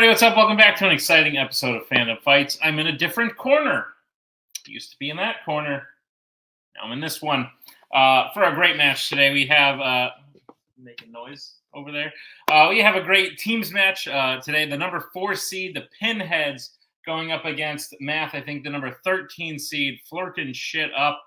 everybody, what's up? Welcome back to an exciting episode of Fandom Fights. I'm in a different corner. Used to be in that corner. Now I'm in this one. For a great match today, we have... making noise over there. We have a great teams match today. The number 4 seed, the Pinheads, going up against Math, I think the number 13 seed, Flerken shit up.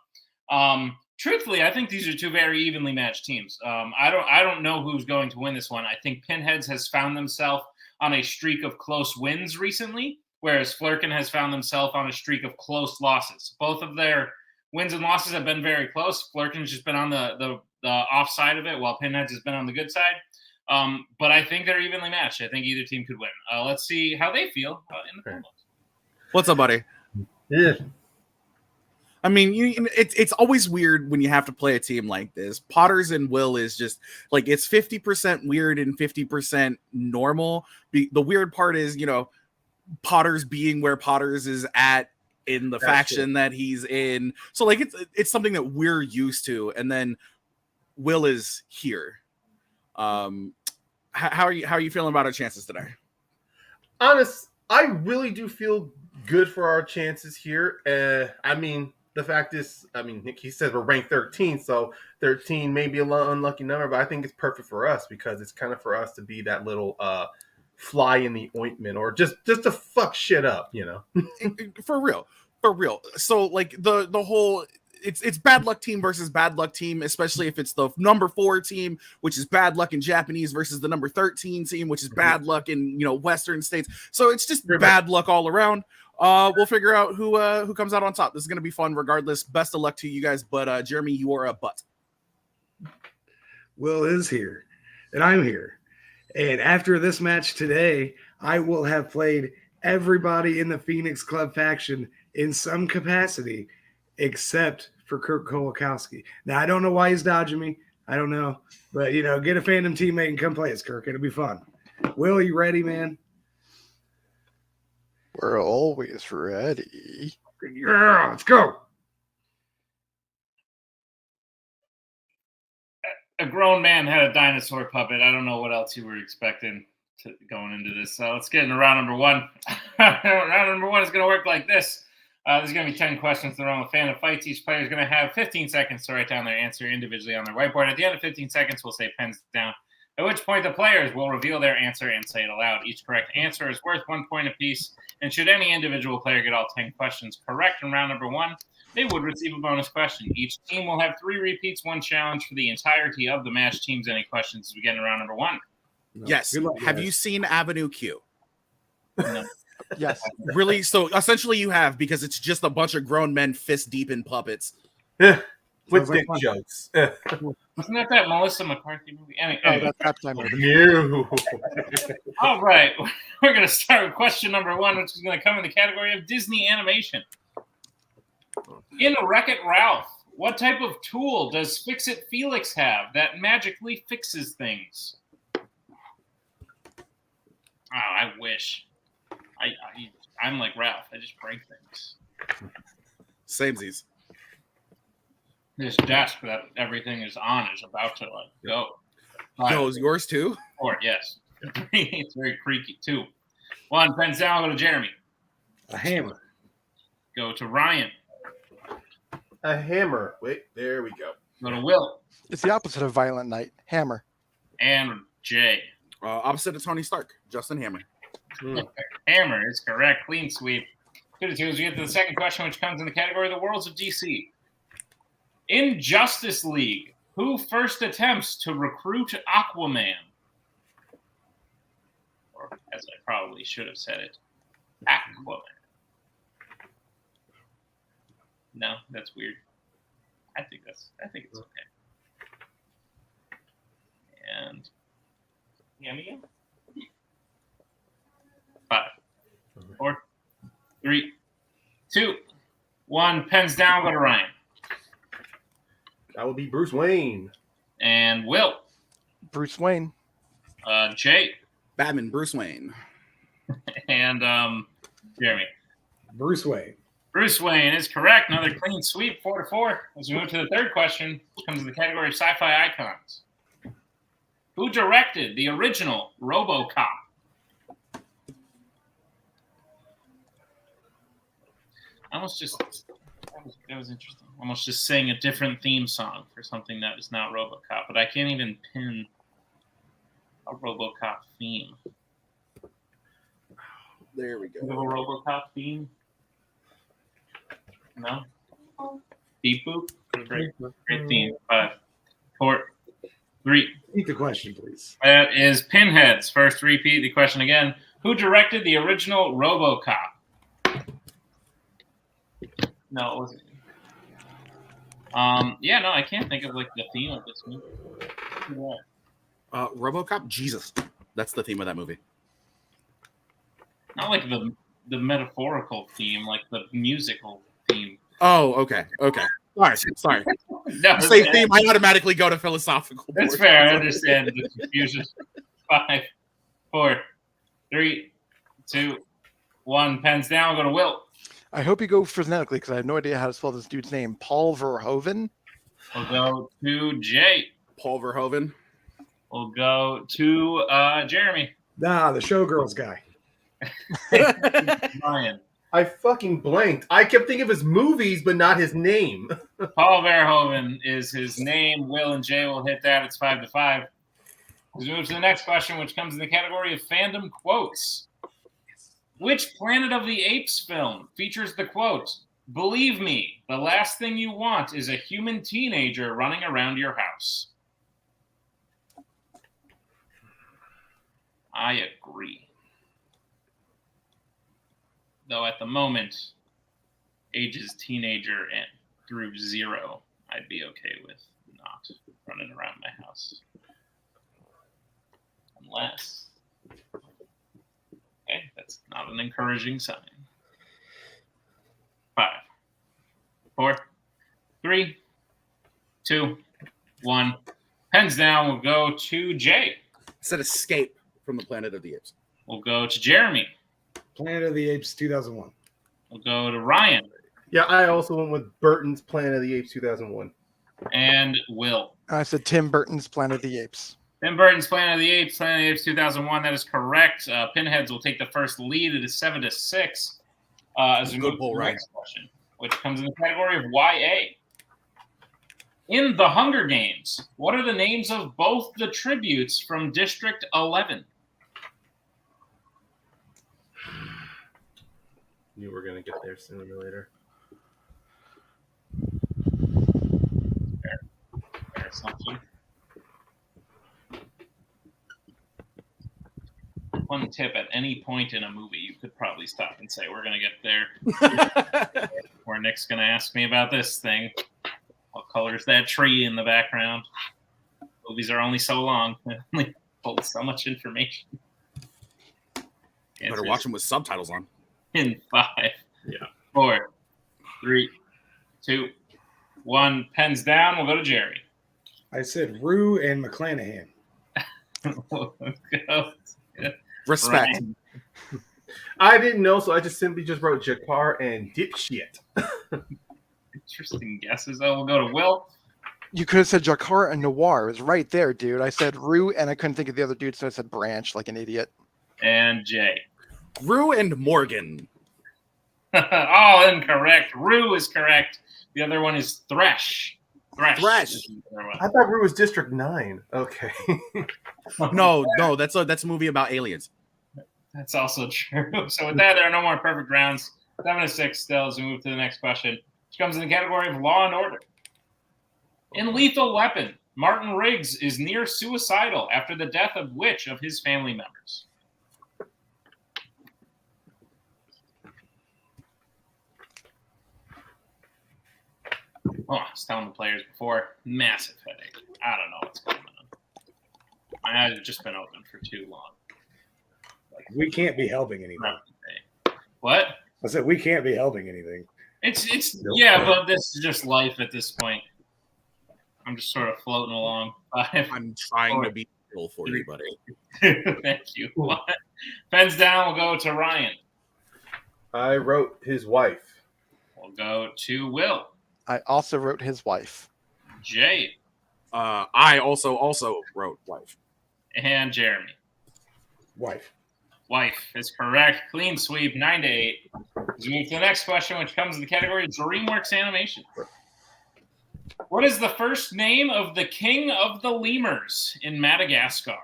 Truthfully, I think these are two very evenly matched teams. I don't know who's going to win this one. I think Pinheads has found themselves on a streak of close wins recently, whereas Flerken has found themselves on a streak of close losses. Both of their wins and losses have been very close. Flerken's just been on the off side of it, while Pinheads has been on the good side. But I think they're evenly matched. I think either team could win. Let's see how they feel in the promos. What's up, buddy? Yeah. I mean, it's always weird when you have to play a team like this. Potters and Will is just like, it's 50% weird and 50% normal. The weird part is, Potters being where Potters is at in the faction that he's in. So like it's something that we're used to, and then Will is here. How are you feeling about our chances today? I really do feel good for our chances here. The fact is, Nick, he says we're ranked 13, so 13 may be an unlucky number, but I think it's perfect for us because it's kind of for us to be that little fly in the ointment, or just to fuck shit up, For real. So like the whole it's bad luck team versus bad luck team, especially if it's the number 4 team, which is bad luck in Japanese, versus the number 13 team, which is bad luck in Western states. So it's just bad luck all around. We'll figure out who comes out on top. This is gonna be fun regardless. Best of luck to you guys, but Jeremy, you are a butt. Will is here, and I'm here. And after this match today, I will have played everybody in the Phoenix Club faction in some capacity, except for Kirk Kolakowski. Now, I don't know why he's dodging me. I don't know. But, get a Fandom teammate and come play us, Kirk. It'll be fun. Will, you ready, man? We're always ready. Yeah, let's go. A grown man had a dinosaur puppet. I don't know what else you were expecting going into this. So let's get into round number 1. Round number 1 is going to work like this. There's going to be 10 questions around the Fandom Fights. Each player is going to have 15 seconds to write down their answer individually on their whiteboard. At the end of 15 seconds, we'll say pens down, at which point the players will reveal their answer and say it aloud. Each correct answer is worth 1 point apiece, and should any individual player get all 10 questions correct in round number 1, they would receive a bonus question. Each team will have 3 repeats, 1 challenge for the entirety of the match. Teams, any questions as we get into round number 1? No. Yes. Have you seen Avenue Q? No. Yes. Really? So essentially you have, because it's just a bunch of grown men fist deep in puppets. With dick jokes. Wasn't that Melissa McCarthy movie? Anyway. That's time. All right. We're going to start with question number 1, which is going to come in the category of Disney animation. In Wreck-It Ralph, what type of tool does Fix-It Felix have that magically fixes things? Oh, I wish. I'm like Ralph. I just break things. Samesies. This desk that everything is on is about to go. Yo, is yours too? Or yes. It's very creaky too. 1, pens down. Go to Jeremy. A hammer. Go to Ryan. A hammer. Wait, there we go. Go to Will. It's the opposite of Violent Night. Hammer. And Jay. Opposite of Tony Stark. Justin Hammer. Hammer is correct. Clean sweep. 2 to 2 as we get to the second question, which comes in the category of the Worlds of DC. In Justice League, who first attempts to recruit Aquaman? Or, as I probably should have said it, Aquaman. No, that's weird. I think it's okay. And Yami? 5, 4, 3, 2, 1. Pens down. Go to Ryan. That would be Bruce Wayne. And Will. Bruce Wayne. Jay. Batman, Bruce Wayne. And Jeremy. Bruce Wayne. Bruce Wayne is correct. Another clean sweep, 4 to 4. As we move to the third question, which comes in the category of sci-fi icons. Who directed the original RoboCop? almost just that was interesting. Almost just saying a different theme song for something that is not RoboCop, but I can't even pin a RoboCop theme. There we Do you go. have a RoboCop theme? No. Beep boop. Great theme. 5, 4, 3. Repeat the question, please. That is Pinheads. First, repeat the question again. Who directed the original RoboCop? No, it wasn't. Yeah, no, I can't think of like the theme of this movie. RoboCop. Jesus, that's the theme of that movie. Not like the metaphorical theme, like the musical theme. Oh, okay. Sorry. No, Say theme. I automatically go to philosophical. that's fair. I understand the confusion. 5, 4, 3, 2, 1. Pens down. We'll go to Will. I hope you go phonetically because I have no idea how to spell this dude's name. Paul Verhoeven. We'll go to Jay. Paul Verhoeven. We'll go to Jeremy. Nah, the Showgirls guy. Ryan. I fucking blanked. I kept thinking of his movies, but not his name. Paul Verhoeven is his name. Will and Jay will hit that. It's 5-5. Let's move to the next question, which comes in the category of fandom quotes. Which Planet of the Apes film features the quote, "Believe me, the last thing you want is a human teenager running around your house"? I agree. Though at the moment, ages teenager and through 0, I'd be okay with not running around my house. Unless... Okay, that's not an encouraging sign. 5, 4, 3, 2, 1. Pens down. We'll go to Jay. Said escape from the Planet of the Apes. We'll go to Jeremy. Planet of the Apes 2001. We'll go to Ryan. Yeah, I also went with Burton's Planet of the Apes 2001. And Will. I said Tim Burton's Planet of the Apes. Tim Burton's Planet of the Apes 2001. That is correct. Pinheads will take the first lead. It is 7-6. As we move to the next question, which comes in the category of YA. In The Hunger Games, what are the names of both the tributes from District 11? Knew we were going to get there sooner or later. Fair assumption. One tip: at any point in a movie, you could probably stop and say, "We're going to get there." Or Nick's going to ask me about this thing. What color is that tree in the background? Movies are only so long. They only hold so much information. You better watch them with subtitles on. In 5, 4, 3, 2, 1. Pens down. We'll go to Jerry. I said Rue and McClanahan. We'll go. Respect. Ryan. I didn't know, so I just simply wrote Jakar and dipshit. Interesting guesses. Oh, we'll go to Will. You could have said Jakar and Noir. It was right there, dude. I said Rue, and I couldn't think of the other dude, so I said Branch like an idiot. And Jay. Rue and Morgan. All incorrect. Rue is correct. The other one is Thresh. Thresh. is the other one. I thought Rue was District 9. Okay. No, that's a movie about aliens. That's also true. So with that, there are no more perfect rounds. 7-6 still as we move to the next question, which comes in the category of Law and Order. In Lethal Weapon, Martin Riggs is near suicidal after the death of which of his family members? Oh, I was telling the players before, massive headache. I don't know what's going on. My eyes have just been open for too long. We can't be helping anything. What? I said we can't be helping anything. It's Nope. yeah, but this is just life at this point. I'm just sort of floating along. 5, I'm trying to be ill for you, buddy. Thank you. 1. Pens down. We'll go to Ryan. I wrote his wife. We'll go to Will. I also wrote his wife. Jay. I also wrote wife. And Jeremy. Wife. Wife is correct. Clean sweep, 9-8. Let's move to the next question, which comes in the category of DreamWorks Animation. What is the first name of the king of the lemurs in Madagascar?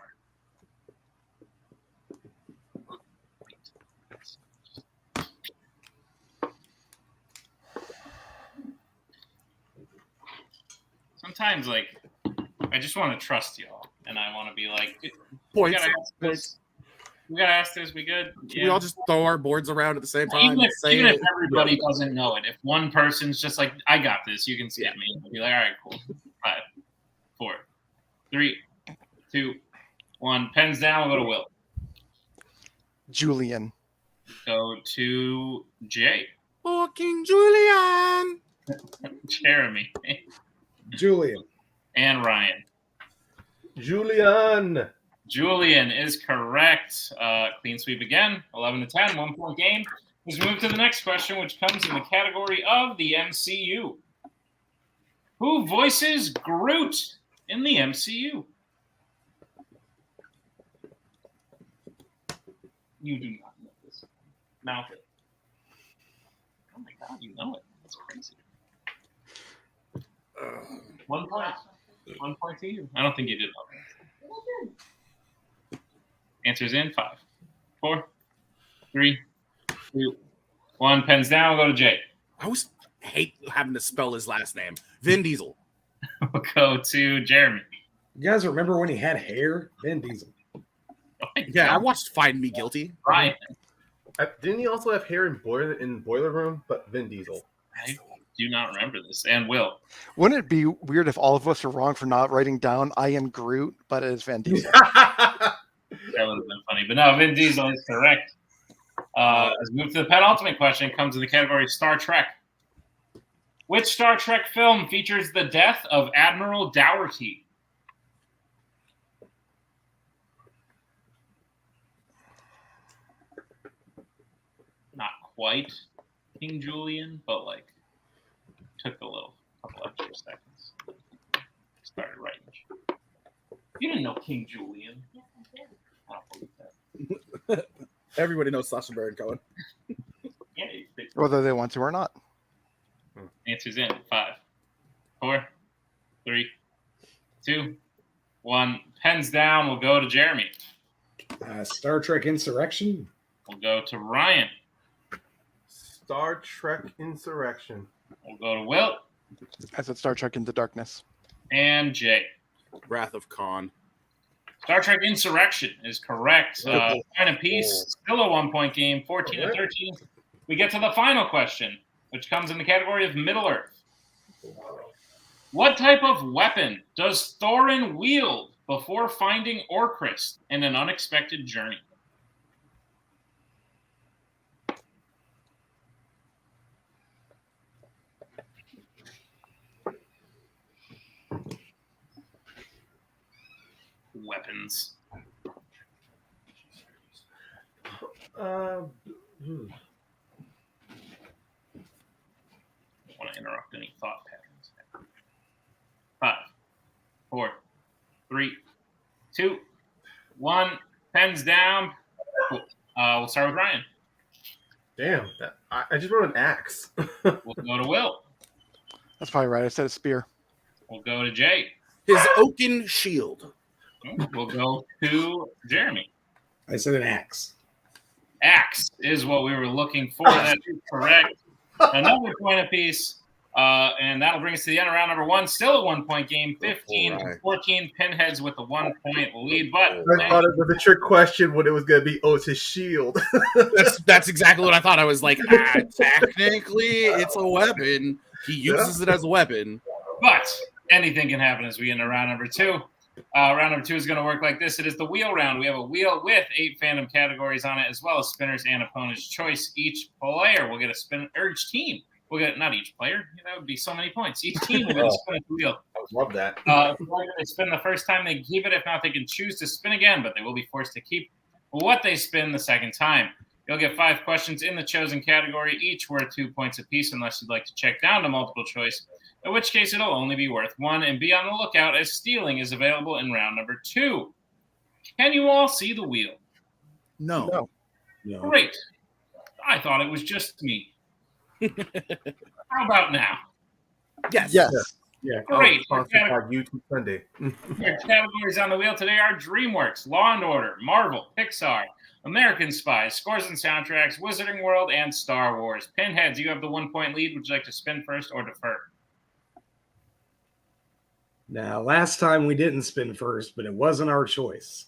Sometimes, like, I just want to trust y'all, and I want to be like, we Points. gotta ask this. We gotta ask this. We good? We all just throw our boards around at the same time. Even if everybody doesn't know it, if one person's just like, I got this, you can skip me. I'll be like, all right, cool. 5, 4, 3, 2, 1. Pens down. We'll go to Will. Julian. Go to Jay. Fucking Julian. Jeremy. Julian. And Ryan. Julian. Julian is correct. Clean sweep again. 11 to 10, 1 point game. Let's move to the next question, which comes in the category of the MCU. Who voices Groot in the MCU? You do not know this. Mouth it. Oh my god, you know it. That's crazy. 1 point. 1 point to you. I don't think you did know that. Answers in 5, 4, 3, 2, 1. Pens down. We'll go to Jay. I always hate having to spell his last name. Vin Diesel. We'll go to Jeremy. You guys remember when he had hair? Vin Diesel. Yeah, I watched Find Me Guilty. Ryan. Didn't he also have hair in Boiler Room? But Vin Diesel. I do not remember this. And Will. Wouldn't it be weird if all of us are wrong for not writing down I am Groot, but it is Van Diesel? That would have been funny. But no, Vin Diesel is correct. Let's move to the penultimate question. It comes in the category of Star Trek. Which Star Trek film features the death of Admiral Dougherty? Not quite King Julian, but like took a couple extra seconds. Started writing. You didn't know King Julian. I don't believe that. Everybody knows Sacha Baron Cohen. Yeah, Whether they want to or not. answers in 5, 4, 3, 2, 1. Pens down. We'll go to Jeremy. Star Trek Insurrection. We'll go to Ryan. Star Trek Insurrection. We'll go to Will I said Star Trek Into Darkness. and Jay. Wrath of Khan. Star Trek Insurrection is correct. Point apiece. Still a 1 point game. 14 to 13. We get to the final question, which comes in the category of Middle Earth. What type of weapon does Thorin wield before finding Orchrist in an unexpected journey? Weapons. Hmm. Don't want to interrupt any thought patterns. 5, 4, 3, 2, 1. Pens down. Cool. We'll start with Ryan. Damn, I just wrote an axe. We'll go to Will. That's probably right. I said a spear. We'll go to Jay. His oaken shield. We'll go to Jeremy. I said an axe. Axe is what we were looking for. That is correct. Another point apiece. And that'll bring us to the end of round number 1. Still a 1 point game. 15 to 14. Pinheads with a 1 point lead. But I thought it was a trick question when it was going to be, it's his shield. That's exactly what I thought. I was like, technically, it's a weapon. He uses it as a weapon. But anything can happen as we get into round number 2. Round number 2 is going to work like this. It is the wheel round. We have a wheel with 8 fandom categories on it, as well as spinners and opponent's choice. Each player will get a spin, or each team will get, not each player, that would be so many points. Each team will get a spin at the wheel. I would love that. If they spin the first time, they keep it. If not, they can choose to spin again, but they will be forced to keep what they spin the second time. You'll get 5 questions in the chosen category, each worth 2 points apiece, unless you'd like to check down to multiple choice, in which case it'll only be worth 1. And be on the lookout as stealing is available in round number 2. Can you all see the wheel? No. Great. I thought it was just me. How about now? Yes. Yes. Yeah, Great. Sponsored by YouTube Sunday. Our categories on the wheel today are DreamWorks, Law and Order, Marvel, Pixar, American Spies, Scores and Soundtracks, Wizarding World, and Star Wars. Pinheads, you have the 1 point lead. Would you like to spin first or defer? Now, last time we didn't spin first, but it wasn't our choice.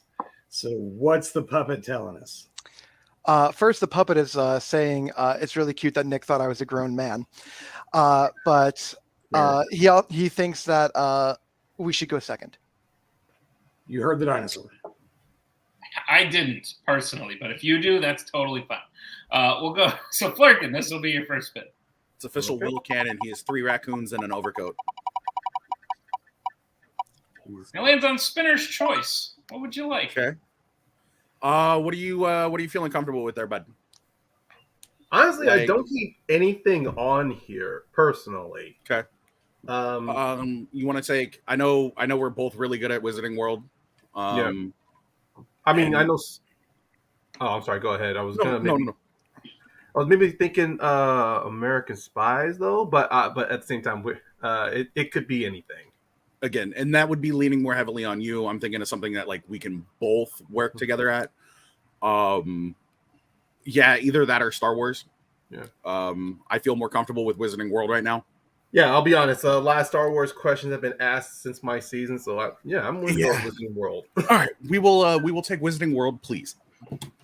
So what's the puppet telling us? First, the puppet is saying it's really cute that Nick thought I was a grown man, but he thinks that we should go second. You heard the dinosaur. I didn't personally, but if you do, that's totally fine. We'll go. So, Flerken, this will be your first spin. It's official Will Cannon. He has 3 raccoons and an overcoat. It lands on Spinner's choice. What would you like? Okay. What are you feeling comfortable with there, bud? Honestly, I Like- don't keep anything on here personally. Okay. You want to take? I know we're both really good at Wizarding World. I mean, and- I know. Oh, I'm sorry. Go ahead. I was gonna. No. I was maybe thinking American Spies though, but at the same time, it could be anything. Again, and that would be leaning more heavily on you. I'm thinking of something that like we can both work together at. Yeah, either that or Star Wars. Yeah. I feel more comfortable with Wizarding World right now. Yeah, I'll be honest. Last Star Wars questions have been asked since my season, so I'm with Wizarding World. All right, we will take Wizarding World, please.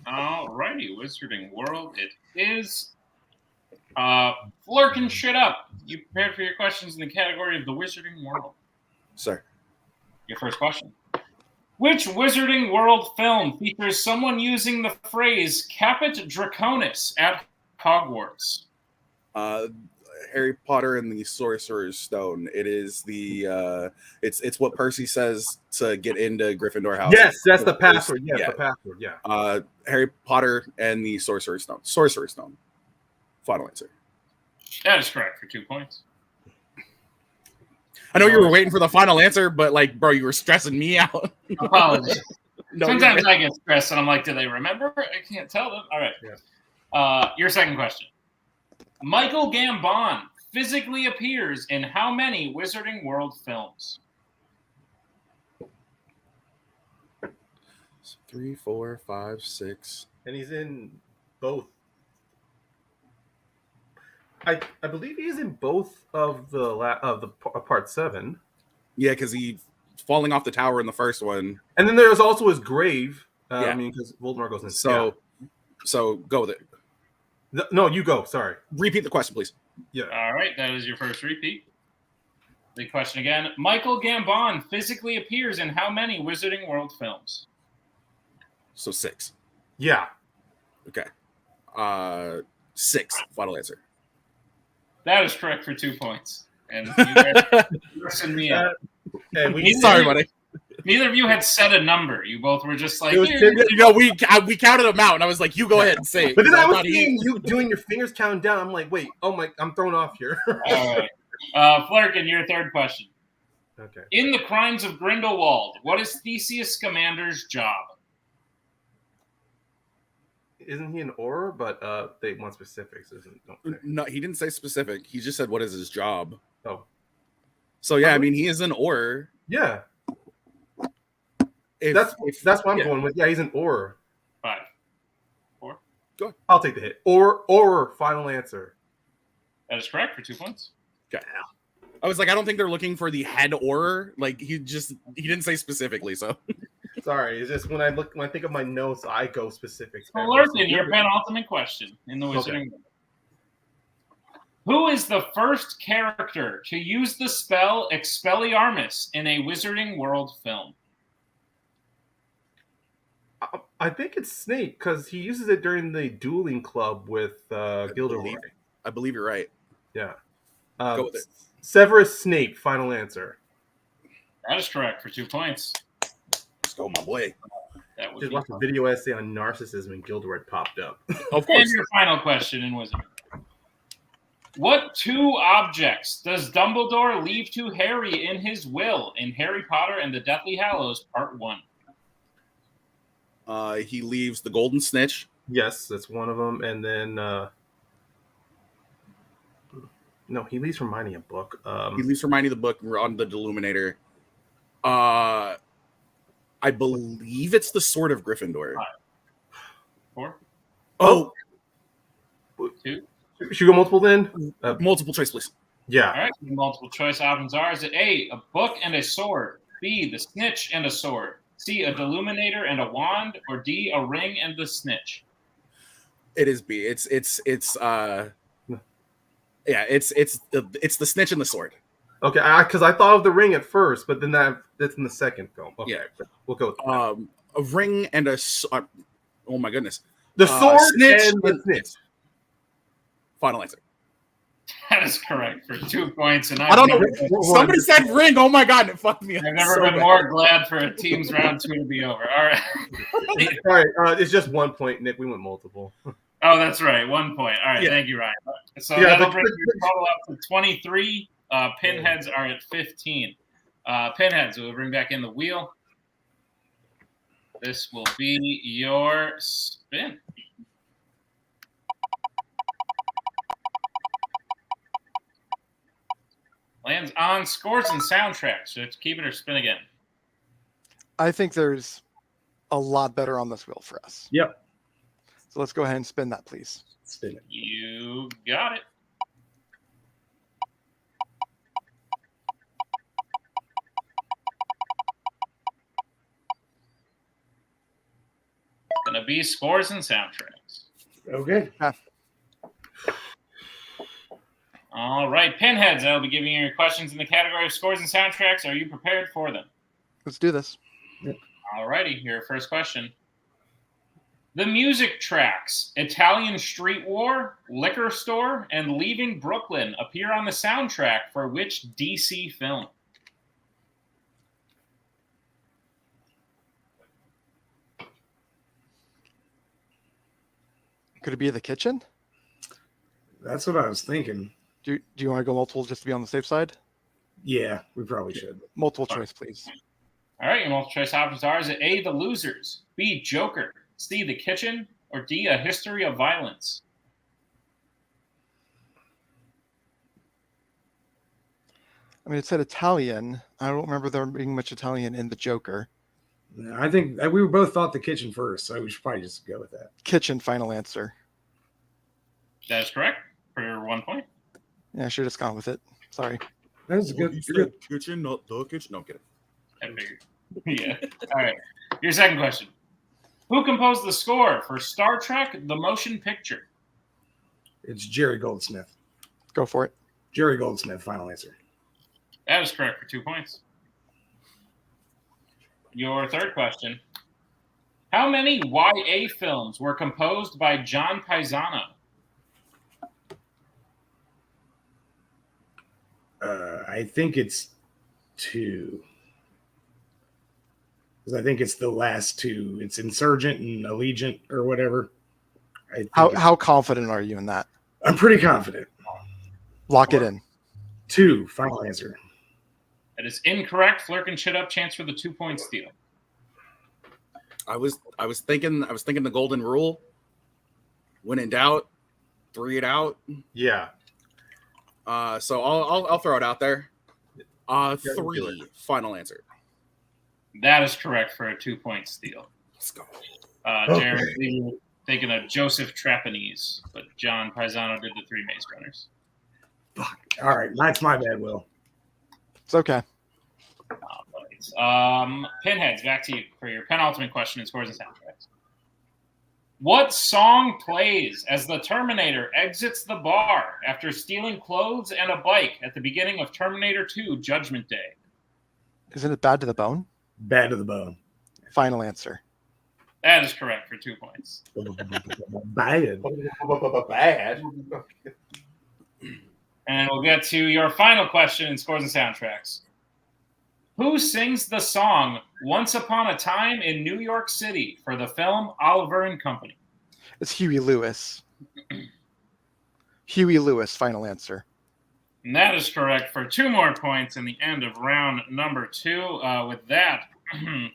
All righty, Wizarding World. It is. Flerken, shit up. You prepared for your questions in the category of the Wizarding World. Sir. Your first question. Which Wizarding World film features someone using the phrase Caput Draconis at Hogwarts? Harry Potter and the Sorcerer's Stone. It is the it's what Percy says to get into Gryffindor house. Yes, that's the password. Yes, Yeah. the password. Yeah. Harry Potter and the Sorcerer's Stone. Sorcerer's Stone. Final answer. That is correct for 2 points. I know you were waiting for the final answer, but like, bro, you were stressing me out. Apologies. No, Sometimes I get stressed and I'm like, do they remember? I can't tell them. All right. Yeah. Your second question. Michael Gambon physically appears in how many Wizarding World films? 3, 4, 5, 6. And he's in both. I believe he's in both of the part 7. Yeah, because he's falling off the tower in the first one. And then there's also his grave. Yeah. I mean, because Voldemort goes in. So go with it. No, you go. Sorry. Repeat the question, please. Yeah. All right, that is your first repeat. The question again. Michael Gambon physically appears in how many Wizarding World films? So 6. Yeah. Okay. 6. Final answer. That is correct for 2 points. And you guys stressing me out. And we Sorry, buddy. Neither of you had said a number. You both were just like, It was "Here." You know, we counted them out, and I was like, "You go ahead and say it." But then I was thought seeing you doing your fingers counting down. I'm like, wait, oh my, I'm thrown off here. All right. Flerken, your third question. Okay. In The Crimes of Grindelwald, what is Theseus Scamander's job? Isn't he an Auror? But they want specifics. Don't they? No, he didn't say specific. He just said, "What is his job?" Oh. So yeah, I mean, he is an Auror. Yeah. If, That's what I'm yeah. going with. Yeah, he's an Auror. 5, 4. I'll take the hit. Auror. Final answer. That is correct for 2 points. Okay. I was like, I don't think they're looking for the head Auror. Like he didn't say specifically. So Sorry, it's just when I think of my notes, I go specifics. Flerken, your penultimate question in the Wizarding World. Who is the first character to use the spell Expelliarmus in a Wizarding World film? I think it's Snape because he uses it during the dueling club with Gilderoy. I believe you're right. Yeah. Go with it. Severus Snape. Final answer. That is correct for 2 points. Let's go, my boy. That would Just be watched a video essay on narcissism and Gilderoy popped up. Of And course. your final question in Wizarding. What 2 objects does Dumbledore leave to Harry in his will in Harry Potter and the Deathly Hallows Part 1? He leaves the golden snitch Yes, that's one of them. And then no, he leaves Hermione a book. He leaves Hermione the book on the Deluminator. I believe it's the Sword of Gryffindor. 4, Oh, 2. Should we go multiple then? multiple choice, please. Yeah. All right. The multiple choice options are: is it A, a book and a sword, B, the snitch and a sword, C, a deluminator and a wand, or D, a ring and the snitch? It is B. It's the snitch and the sword. Okay, because I thought of the ring at first, but then that's in the second film. Okay, Yeah. we'll go with that. A ring and oh my goodness. The sword snitch and the snitch. Final answer. That is correct for 2 points. And I don't know. Somebody said ring. Oh my god, it fucked me up. I've never so been bad. more glad for a team's round 2 to be over. All right. All right, it's just 1 point, Nick. We went multiple. Oh, that's right. 1 point. All right. Yeah. Thank you, Ryan. So Yeah, that'll bring your total up to 23. Pinheads are at 15. Pinheads, we'll bring back in the wheel. This will be your spin. Lands on scores and soundtracks. So let's keep it or spin again. I think there's a lot better on this wheel for us. Yep. So let's go ahead and spin that, please. Spin it. You got it. Gonna be scores and soundtracks. Okay. All right, Pinheads, I'll be giving you your questions in the category of scores and soundtracks. Are you prepared for them? Let's do this. All righty, your first question. The music tracks Italian Street War, Liquor Store, and Leaving Brooklyn appear on the soundtrack for which DC film? Could it be The Kitchen? That's what I was thinking. Do you want to go multiple just to be on the safe side? Yeah, we probably should. Multiple choice, please. All right, your multiple choice options are: is it A, The Losers, B, Joker, C, The Kitchen, or D, A History of Violence? I mean, it said Italian. I don't remember there being much Italian in The Joker. I think we both thought The Kitchen first, so we should probably just go with that. Kitchen, final answer. That is correct for 1 point. Yeah, I should have just gone with it. Sorry. That was a good. good. Kitchen, not the kitchen. No, I'm kidding. I figured. Yeah. All right. Your second question. Who composed the score for Star Trek The Motion Picture? It's Jerry Goldsmith. Go for it. Jerry Goldsmith, final answer. That is correct for 2 points. Your third question. How many YA films were composed by John Paisano? I think it's 2. Because I think it's the last 2. It's Insurgent and Allegiant or whatever. How confident are you in that? I'm pretty confident. Lock it in. 2, final answer. That is incorrect. Flerken shut up. Chance for the 2 point steal. I was thinking the golden rule. When in doubt, 3 it out. Yeah. So I'll throw it out there. 3, final answer. That is correct for a 2 point steal. Let's go. Jared, we were thinking of Joseph Trapanese, but John Paisano did the 3 Maze Runners. Fuck. All right, that's my bad, Will. It's okay. Pinheads, back to you for your penultimate question in scores and soundtracks. What song plays as the Terminator exits the bar after stealing clothes and a bike at the beginning of Terminator 2 Judgment Day? Isn't it Bad to the Bone? Bad to the bone. Final answer. That is correct for 2 points. Bad. Bad. And we'll get to your final question in scores and soundtracks. Who sings the song Once Upon a Time in New York City for the film Oliver and Company? It's Huey Lewis. Huey Lewis, final answer. And that is correct for 2 more points in the end of round number 2. With that,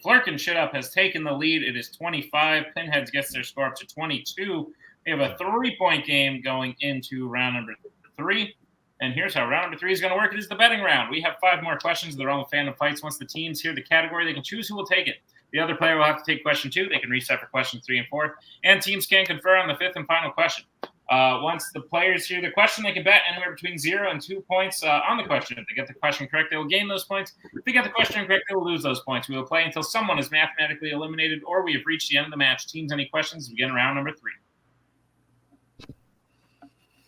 Flerken Shit Up has taken the lead. It is 25. Pinheads gets their score up to 22. We have a 3-point game going into round number 3. And here's how round number 3 is going to work. It is the betting round. We have 5 more questions. They're all Fandom Fights. Once the teams hear the category, they can choose who will take it. The other player will have to take question 2. They can reset for question 3 and 4. And teams can confer on the 5th and final question. Once the players hear the question, they can bet anywhere between 0 and 2 points on the question. If they get the question correct, they will gain those points. If they get the question incorrect, they will lose those points. We will play until someone is mathematically eliminated or we have reached the end of the match. Teams, any questions? We begin round number 3.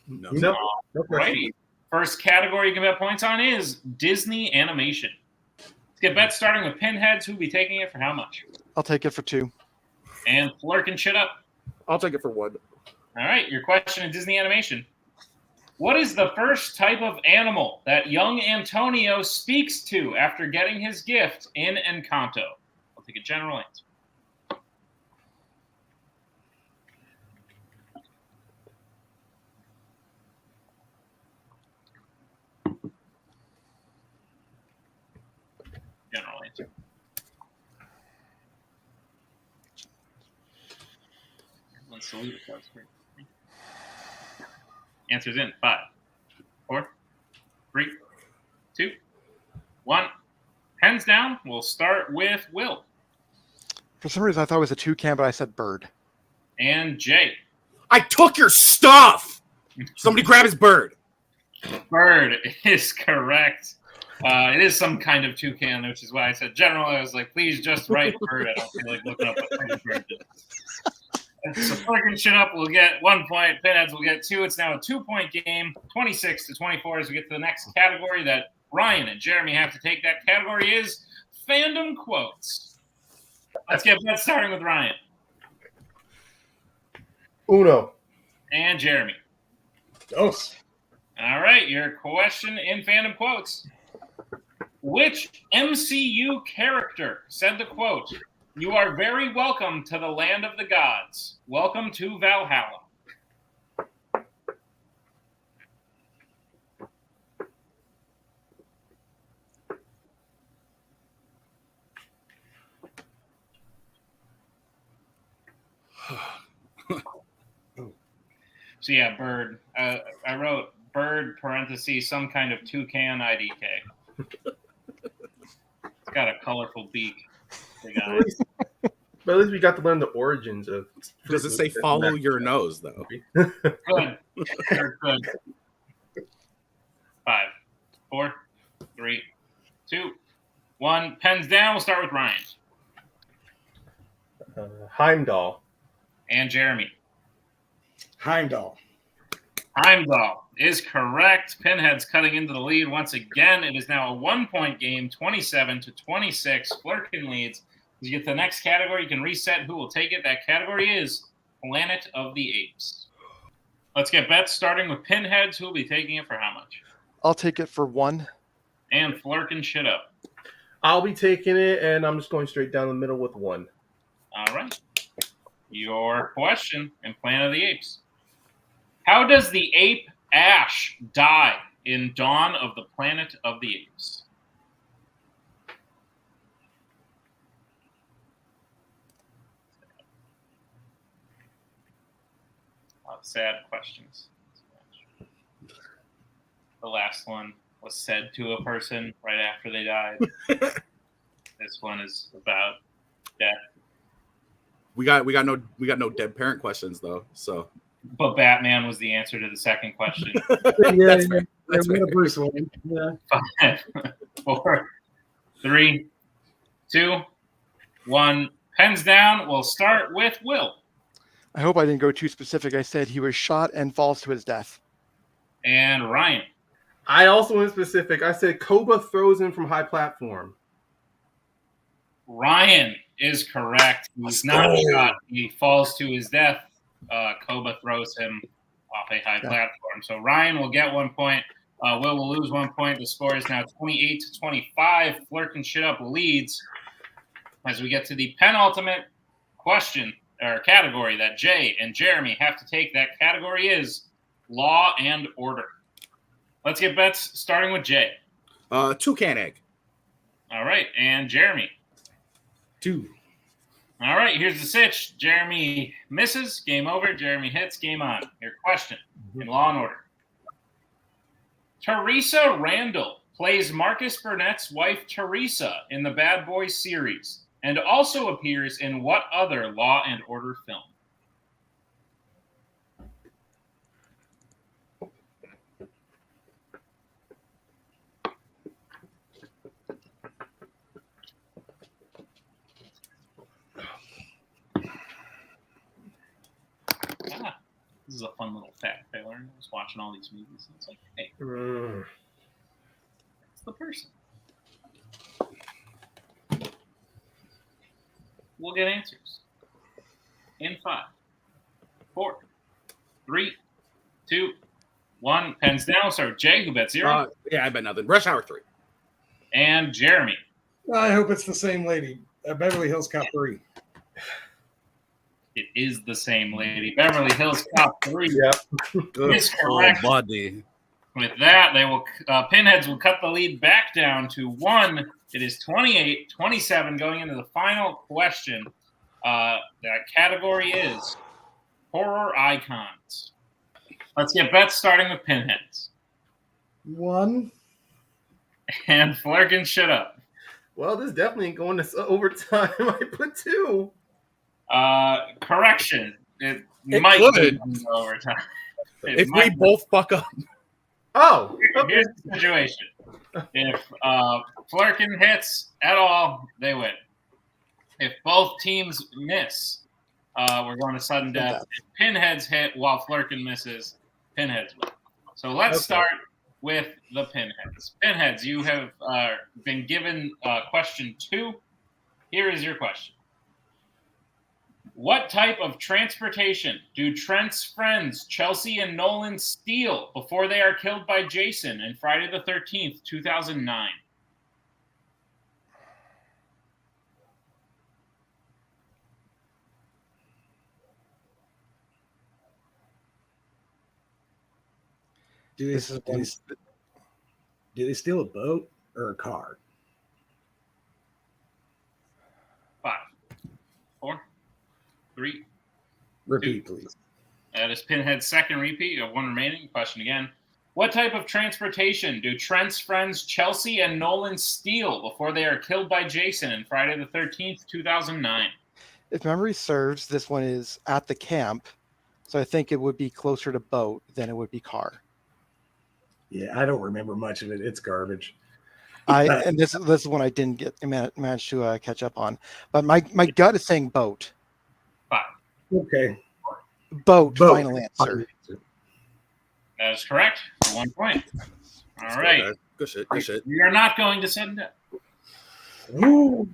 No Alrighty. First category you can bet points on is Disney animation. Let's get bets starting with Pinheads. Who will be taking it for how much? I'll take it for 2. And Flerken Shit Up. I'll take it for 1. All right, your question in Disney animation. What is the first type of animal that young Antonio speaks to after getting his gift in Encanto? I'll take a general answer. General answer. Everyone salute if that was great. Answers in 5, 4, 3, 2, 1. Pens down. We'll start with Will For some reason, I thought it was a toucan, but I said bird. and Jay. I took your stuff. Somebody grab his bird. Bird is correct. It is some kind of toucan, which is why I said general. I was like, please just write bird. I don't feel like looking up what kind of bird it is. So Flerken Shit Up will get 1 point. Pinheads will get 2. It's now a 2-point game, 26-24 as we get to the next category that Ryan and Jeremy have to take. That category is Fandom Quotes. Let's get bets starting with Ryan. Uno. And Jeremy. Dos. All right, your question in Fandom Quotes. Which MCU character said the quote, "You are very welcome to the land of the gods. Welcome to Valhalla"? So yeah, bird. I wrote bird parentheses some kind of toucan IDK. It's got a colorful beak. But at least we got to learn the origins of. Does it say follow your nose, though? Good. Good. 5, 4, 3, 2, 1. Pens down. We'll start with Ryan. Heimdall. And Jeremy. Heimdall. Heimdall is correct. Pinheads cutting into the lead once again. It is now a 1-point game, 27-26. Flerken leads. As you get to the next category, you can reset who will take it. That category is Planet of the Apes. Let's get bets starting with Pinheads. Who will be taking it for how much? I'll take it for 1. And Flerken Shit Up. I'll be taking it, and I'm just going straight down the middle with 1. All right. Your question in Planet of the Apes. How does the ape Ash die in Dawn of the Planet of the Apes? A lot of sad questions. The last one was said to a person right after they died. This one is about death. We got no dead parent questions though. So, but Batman was the answer to the second question. That's fair. That's fair. Bruce Wayne. Yeah. 5, 4, 3, 2, 1. Pens down. We'll start with Will. I hope I didn't go too specific. I said he was shot and falls to his death. And Ryan. I also went specific. I said Koba throws him from high platform. Ryan is correct. He's not shot. He falls to his death. Koba throws him off a high platform. So Ryan will get 1 point. Will lose 1 point. The score is now 28-25. Flerken Shit Up leads as we get to the penultimate question or category that Jay and Jeremy have to take. That category is Law and Order. Let's get bets starting with Jay. Toucan egg. All right, and Jeremy. 2. All right, here's the sitch. Jeremy misses, game over. Jeremy hits, game on. Your question in Law and Order. Teresa Randall plays Marcus Burnett's wife Teresa in the Bad Boys series and also appears in what other Law and Order film? This is a fun little fact, Taylor. I was watching all these movies, and it's like, hey, that's the person. We'll get answers in 5, 4, 3, 2, 1. Pens down. Start with Jay, who bet 0. Yeah, I bet nothing. Rush Hour 3. And Jeremy. I hope it's the same lady. Beverly Hills Cop 3. It is the same lady. Beverly Hills Cop 3 is Oh, correct. buddy. With that, they will Pinheads will cut the lead back down to 1. It is 28-27 going into the final question. That category is horror icons. Let's get bets starting with Pinheads. 1. And Flerken, shut up. Well, this definitely ain't going to overtime. I put 2. Correction. It might could. be overtime. If we both fuck up. Oh, okay. Here's the situation. If Flerken hits at all, they win. If both teams miss, we're going to sudden death. If Pinheads hit while Flerken misses, Pinheads win. So let's start with the Pinheads. Pinheads, you have been given question 2. Here is your question. What type of transportation do Trent's friends Chelsea and Nolan steal before they are killed by Jason in Friday the 13th, 2009? Do they steal a boat or a car? 5, 4, 3. Repeat, please. That is Pinhead's second repeat. You have 1 remaining. Question again. What type of transportation do Trent's friends Chelsea and Nolan steal before they are killed by Jason in Friday the 13th, 2009? If memory serves, this one is at the camp, so I think it would be closer to boat than it would be car. Yeah, I don't remember much of it. It's garbage. And this is one I didn't manage to catch up on, but my gut is saying boat. 5. Okay. Boat. Final answer. That is correct. For 1 point. All right. Good shit. Good shit. We are not going to sudden death. Ooh.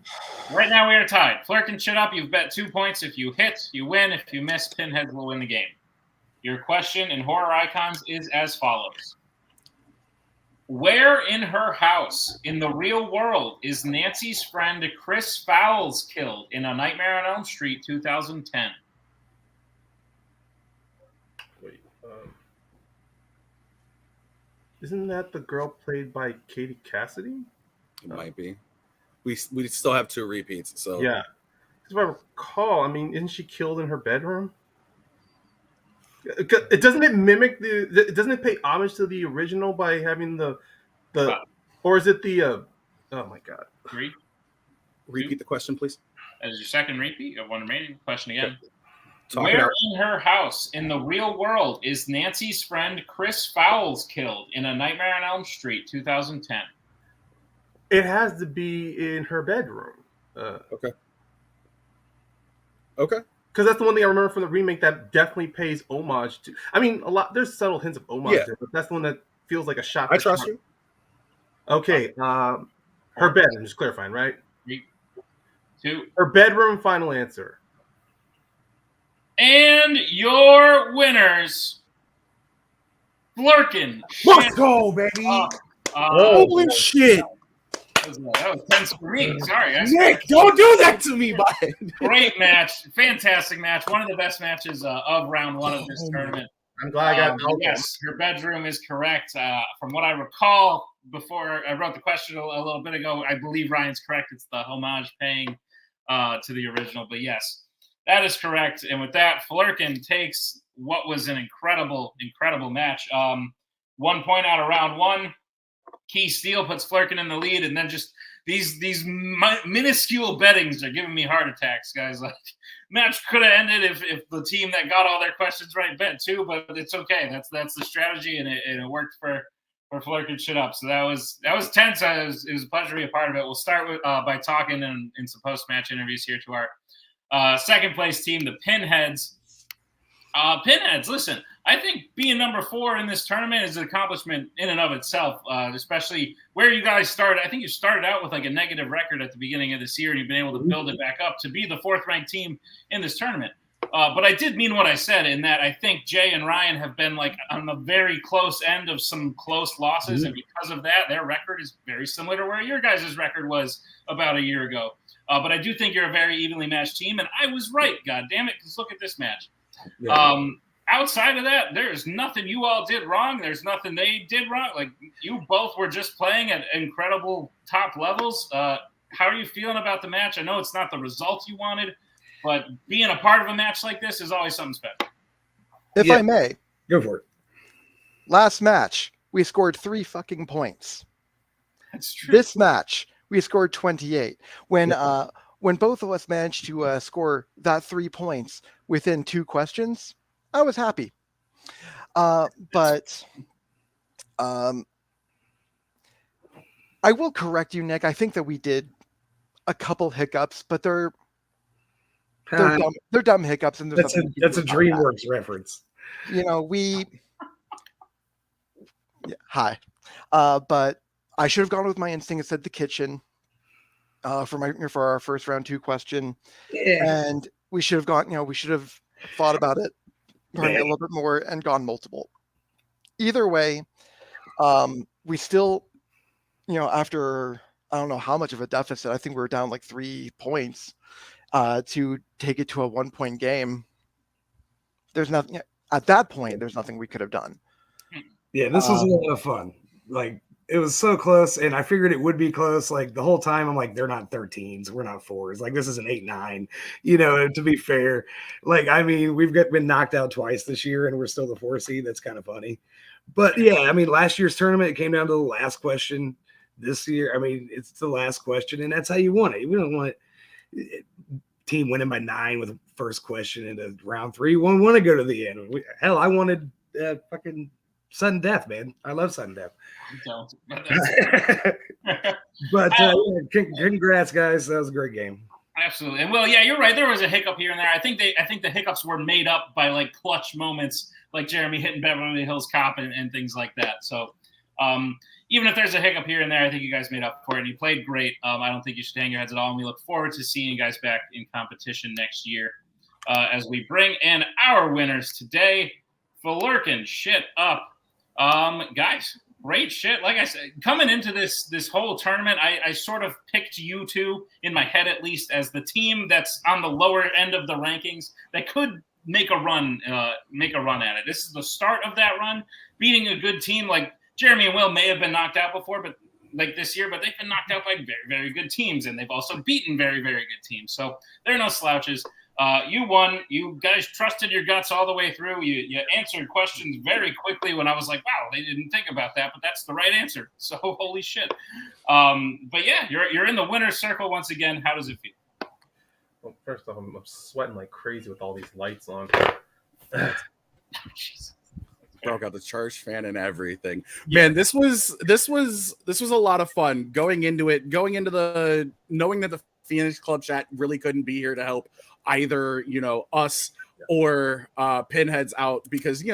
Right now we are tied. Flerken, shut up. You've bet 2 points. If you hit, you win. If you miss, Pinheads will win the game. Your question in horror icons is as follows. Where in her house in the real world is Nancy's friend Chris Fowles killed in A Nightmare on Elm Street 2010? Wait. Isn't that the girl played by Katie Cassidy? It might be. We still have 2 repeats. So Yeah. If I recall, I mean, isn't she killed in her bedroom? It doesn't it mimic doesn't it pay homage to the original by having the or is it the oh my god. 3. Repeat the question, please. That is your second repeat. You have 1 remaining. Question again. Talk it Where out. in her house in the real world is Nancy's friend Chris Fowles killed in A Nightmare on Elm Street 2010? It has to be in her bedroom. Okay. Because that's the one thing I remember from the remake that definitely pays homage to. I mean, there's subtle hints of homage there, but that's the one that feels like a shot. I trust you. Okay, her bedroom, just clarifying, right? 3, 2. Her bedroom, final answer. And your winners, Flerken. Let's go, baby. Holy shit. That was tense for me. Sorry, guys. Nick, don't do that to me, bud. Great match. Fantastic match. One of the best matches of round 1 of this tournament. I'm glad I got yes, your bedroom is correct. From what I recall, before I wrote the question a little bit ago, I believe Ryan's correct. It's the homage paying to the original. But yes, that is correct. And with that, Flerken takes what was an incredible match. 1 point out of round one. Key Steele puts Flerken in the lead, and then just these minuscule bettings are giving me heart attacks, guys. Like, match could have ended if the team that got all their questions right bet too, but it's okay. That's the strategy, and it worked for Flerken shit up. So that was tense. It was a pleasure to be a part of it. We'll start with by talking in some post match interviews here to our second place team, the Pinheads. Pinheads, listen, I think being number 4 in this tournament is an accomplishment in and of itself, especially where you guys started. I think you started out with like a negative record at the beginning of this year, and you've been able to build it back up to be the 4th ranked team in this tournament. But I did mean what I said in that I think Jay and Ryan have been like on the very close end of some close losses, and because of that, their record is very similar to where your guys' record was about a year ago. But I do think you're a very evenly matched team, and I was right, god damn it, because look at this match. Yeah. Outside of that, there's nothing you all did wrong. There's nothing they did wrong. Like, you both were just playing at incredible top levels. How are you feeling about the match? I know it's not the result you wanted, but being a part of a match like this is always something special. If I may. Go for it. Last match, we scored 3 fucking points. That's true. This match, we scored 28. When both of us managed to score that 3 points within 2 questions, I was happy. But I will correct you, Nick. I think that we did a couple hiccups, but they're dumb. They're dumb hiccups, and that's a DreamWorks reference. You know, hi. But I should have gone with my instinct and said the kitchen for our first round 2 question. Yeah. And we should have gone, we should have thought about it probably a little bit more and gone multiple. Either way, we still, after I don't know how much of a deficit, I think we were down like 3 points to take it to a 1-point game. There's nothing at that point. There's nothing we could have done. Yeah, this was a lot of fun. Like, it was so close, and I figured it would be close. Like, the whole time, I'm like, they're not 13s. We're not 4s. Like, this is an 8-9. To be fair. Like, I mean, we've been knocked out twice this year, and we're still the 4 seed. That's kind of funny. But, yeah, I mean, last year's tournament, it came down to the last question. This year, I mean, it's the last question, and that's how you want it. We don't want team winning by 9 with the first question into round 3. We want to go to the end. Hell, I wanted fucking sudden death, man. I love sudden death. Don't. But congrats, guys. That was a great game. Absolutely. And well, yeah, you're right. There was a hiccup here and there. I think the hiccups were made up by like clutch moments, like Jeremy hitting Beverly Hills Cop and things like that. So even if there's a hiccup here and there, I think you guys made up for it. And you played great. I don't think you should hang your heads at all. And we look forward to seeing you guys back in competition next year as we bring in our winners today. Flerken, shit up. Guys, great shit. Like I said, coming into this whole tournament, I sort of picked you two, in my head at least, as the team that's on the lower end of the rankings that could make a run at it. This is the start of that run, beating a good team. Like, Jeremy and Will may have been knocked out before, but like this year, but they've been knocked out by very, very good teams, and they've also beaten very, very good teams. So they're no slouches. You won. You guys trusted your guts all the way through. You answered questions very quickly when I was like, wow, they didn't think about that, but that's the right answer. So holy shit. But yeah, you're in the winner's circle once again. How does it feel? Well, first off, I'm sweating like crazy with all these lights on. Jesus. Broke out the charge fan and everything. Man, this was a lot of fun going into it, knowing that the Phoenix Club chat really couldn't be here to help either, us or Pinheads out, because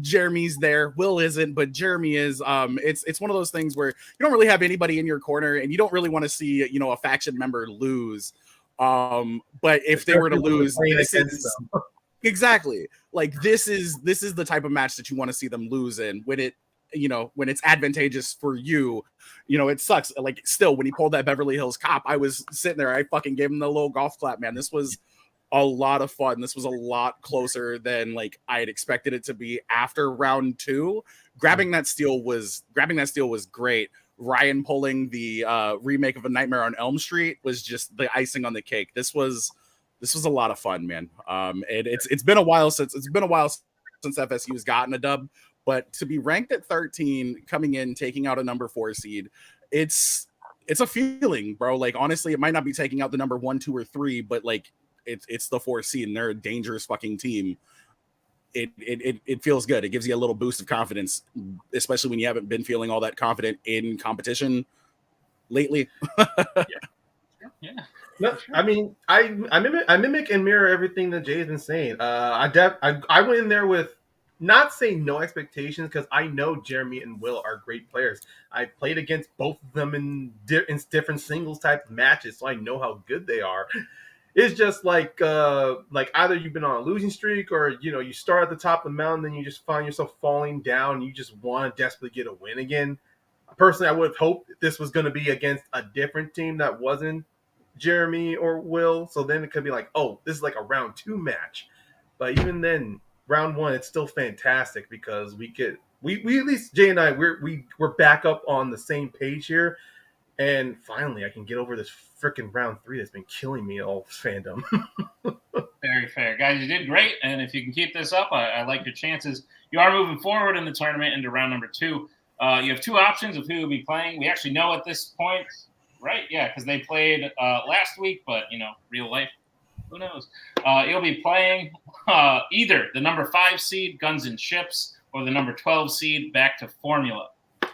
Jeremy's there, Will isn't, but Jeremy is. It's one of those things where you don't really have anybody in your corner, and you don't really want to see a faction member lose. But if they were to lose, exactly, like this is the type of match that you want to see them lose in, when it's advantageous for you. It sucks. Like, still, when he pulled that Beverly Hills Cop, I was sitting there, I fucking gave him the little golf clap, man. This was a lot of fun. This was a lot closer than like I had expected it to be after round 2. Grabbing that steal was great. Ryan pulling the remake of A Nightmare on Elm Street was just the icing on the cake. This was a lot of fun, man. It's been a while since FSU has gotten a dub, but to be ranked at 13, coming in, taking out a number 4 seed, it's a feeling, bro. Like, honestly, it might not be taking out the number 1, 2, or 3, but like it's the 4 seed, and they're a dangerous fucking team. It feels good. It gives you a little boost of confidence, especially when you haven't been feeling all that confident in competition lately. Yeah. No, I mean, I mimic and mirror everything that Jay's been saying. I went in there with not saying no expectations, because I know Jeremy and Will are great players. I played against both of them in different singles type matches, so I know how good they are. It's just like either you've been on a losing streak, or you start at the top of the mountain, then you just find yourself falling down. And you just want to desperately get a win again. Personally, I would have hoped this was going to be against a different team that wasn't Jeremy or Will. So then it could be like, oh, this is like a round 2 match. But even then, round 1, it's still fantastic, because we at least Jay and I, we're back up on the same page here. And finally, I can get over this freaking round 3 that's been killing me all fandom. Very fair. Guys, you did great. And if you can keep this up, I like your chances. You are moving forward in the tournament into round number 2. You have 2 options of who will be playing. We actually know at this point, right? Yeah, because they played last week, but, real life, who knows? You'll be playing either the number 5 seed, Guns and Ships, or the number 12 seed, Back to Formula.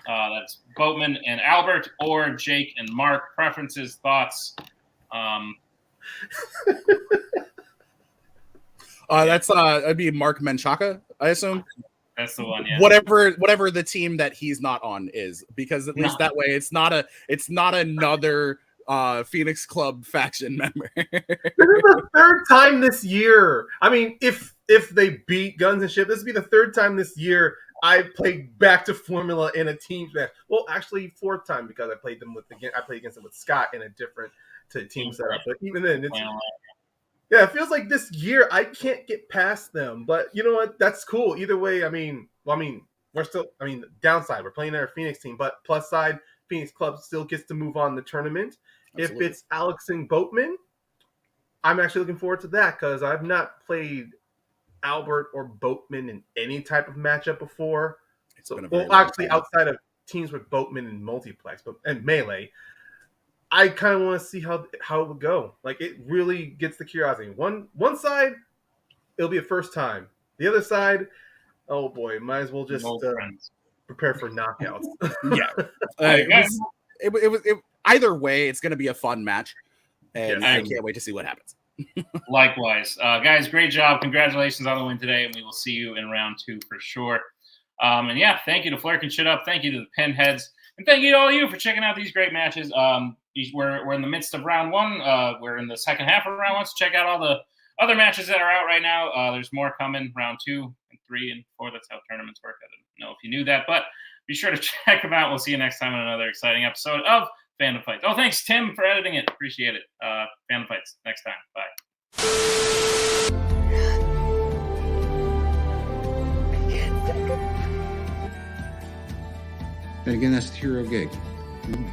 That's Boatman and Albert, or Jake and Mark. Preferences, thoughts? That'd be Mark Menchaca, I assume. That's the one, yeah. Whatever the team that he's not on is, because at least that way it's not another Phoenix Club faction member. This is the 3rd time this year. I mean, if they beat Guns and Ship, this would be the 3rd time this year I played Back to Formula in a team match. Well, actually 4th time, because I played against them with Scott in a different team setup. But even then, it feels like this year I can't get past them. But you know what? That's cool. Either way, we're still. Downside, we're playing our Phoenix team, but plus side, Phoenix Club still gets to move on the tournament. Absolutely. If it's Alex and Boatman, I'm actually looking forward to that, because I've not played Albert or Boatman in any type of matchup before. Outside of teams with Boatman and multiplex, and melee, I kind of want to see how it would go. Like, it really gets the curiosity. One side, it'll be a first time. The other side, oh boy, might as well just prepare for knockouts. Either way, it's going to be a fun match, and I can't wait to see what happens. Likewise. Guys, great job. Congratulations on the win today, and we will see you in round 2 for sure. And yeah, thank you to Flerken Shit Up. Thank you to the Pinheads. And thank you to all you for checking out these great matches. We're in the midst of round 1. We're in the second half of round 1, so check out all the other matches that are out right now. There's more coming, round 2 and 3 and 4. That's how tournaments work. I don't know if you knew that, but be sure to check them out. We'll see you next time on another exciting episode of Fandom Fights. Oh, thanks, Tim, for editing it. Appreciate it. Fandom Fights next time. Bye. And again, that's the hero gig.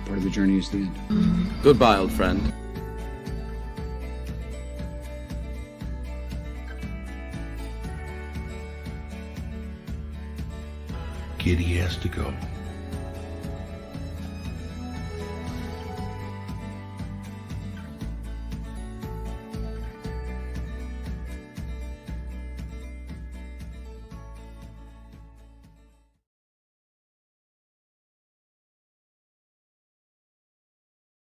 Part of the journey is the end. Goodbye, old friend. Kitty has to go.